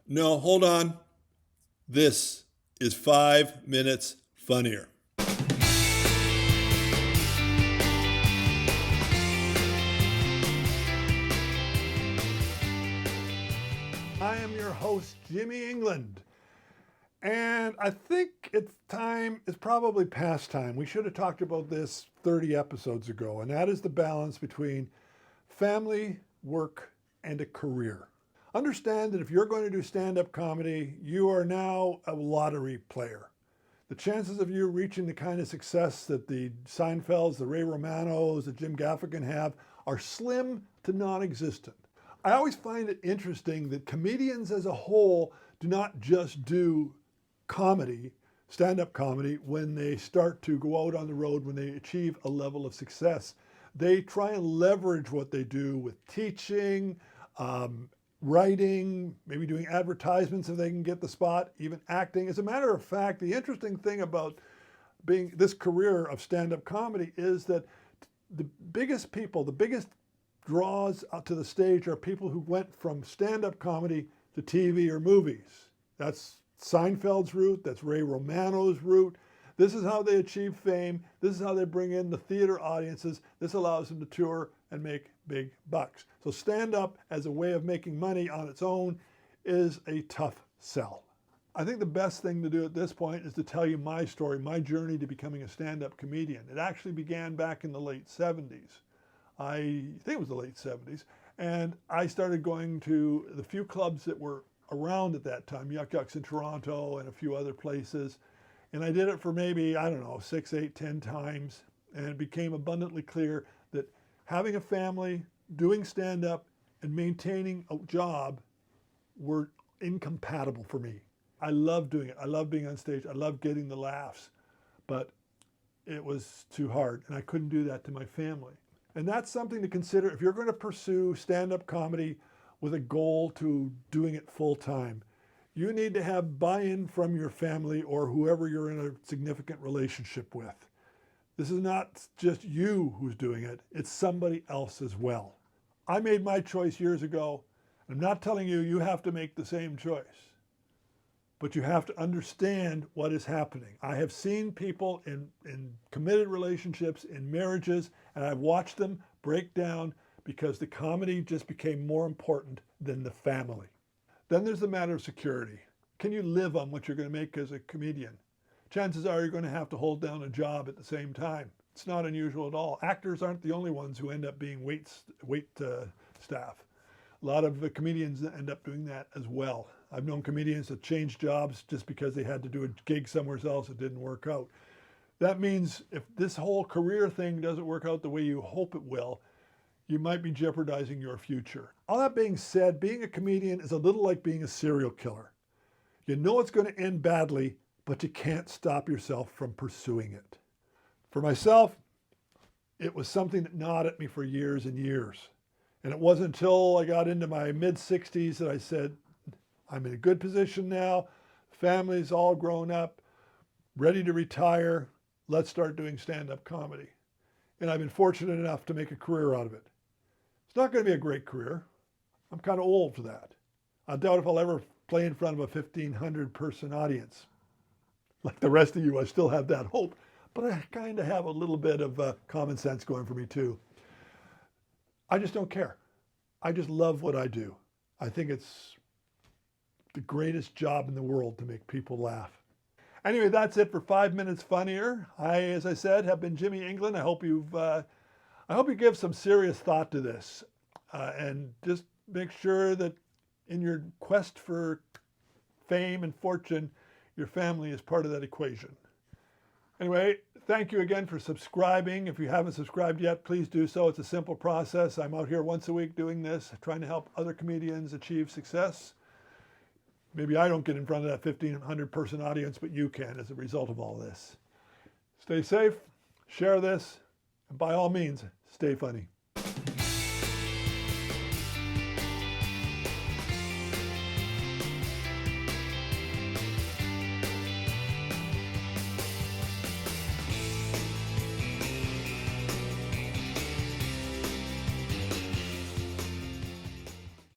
No, hold on. This is 5 Minutes Funnier. I am your host, Jimmy England. And I think it's probably past time. We should have talked about this 30 episodes ago, and that is the balance between family, work, and a career. Understand that if you're going to do stand-up comedy, you are now a lottery player. The chances of you reaching the kind of success that the Seinfelds, the Ray Romanos, the Jim Gaffigan have are slim to non-existent. I always find it interesting that comedians as a whole do not just do comedy, stand-up comedy, when they start to go out on the road, when they achieve a level of success. They try and leverage what they do with teaching, writing, maybe doing advertisements if they can get the spot, even acting. As a matter of fact, the interesting thing about being this career of stand-up comedy is that the biggest draws out to the stage are people who went from stand-up comedy to TV or movies. That's Seinfeld's route, that's Ray Romano's route. This is how they achieve fame. This is how they bring in the theater audiences. This allows them to tour and make big bucks. So stand-up as a way of making money on its own is a tough sell. I think the best thing to do at this point is to tell you my story, my journey to becoming a stand-up comedian. It actually began back in the late 70s. I think it was the late 70s. And I started going to the few clubs that were around at that time, Yuck Yucks in Toronto and a few other places. And I did it for maybe, 6, 8, 10 times. And it became abundantly clear that having a family, doing stand-up, and maintaining a job were incompatible for me. I love doing it. I love being on stage. I love getting the laughs. But it was too hard, and I couldn't do that to my family. And that's something to consider if you're going to pursue stand-up comedy with a goal to doing it full-time. You need to have buy-in from your family or whoever you're in a significant relationship with. This is not just you who's doing it, it's somebody else as well. I made my choice years ago. I'm not telling you you have to make the same choice, but you have to understand what is happening. I have seen people in committed relationships, in marriages, and I've watched them break down because the comedy just became more important than the family. Then there's the matter of security. Can you live on what you're going to make as a comedian? Chances are you're going to have to hold down a job at the same time. It's not unusual at all. Actors aren't the only ones who end up being wait staff. A lot of comedians end up doing that as well. I've known comedians that changed jobs just because they had to do a gig somewhere else that didn't work out. That means if this whole career thing doesn't work out the way you hope it will, you might be jeopardizing your future. All that being said, being a comedian is a little like being a serial killer. You know it's going to end badly, but you can't stop yourself from pursuing it. For myself, it was something that gnawed at me for years and years. And it wasn't until I got into my mid-60s that I said, I'm in a good position now, family's all grown up, ready to retire, let's start doing stand-up comedy. And I've been fortunate enough to make a career out of it. It's not going to be a great career. I'm kind of old for that. I doubt if I'll ever play in front of a 1,500 person audience. Like the rest of you, I still have that hope, but I kind of have a little bit of common sense going for me too. I just don't care. I just love what I do. I think it's the greatest job in the world to make people laugh. Anyway, that's it for 5 Minutes Funnier. As I said, have been Jimmy England. I hope you give some serious thought to this, and just make sure that in your quest for fame and fortune, your family is part of that equation. Anyway, thank you again for subscribing. If you haven't subscribed yet, please do so. It's a simple process. I'm out here once a week doing this, trying to help other comedians achieve success. Maybe I don't get in front of that 1,500 person audience, but you can as a result of all this. Stay safe, share this, and by all means, stay funny.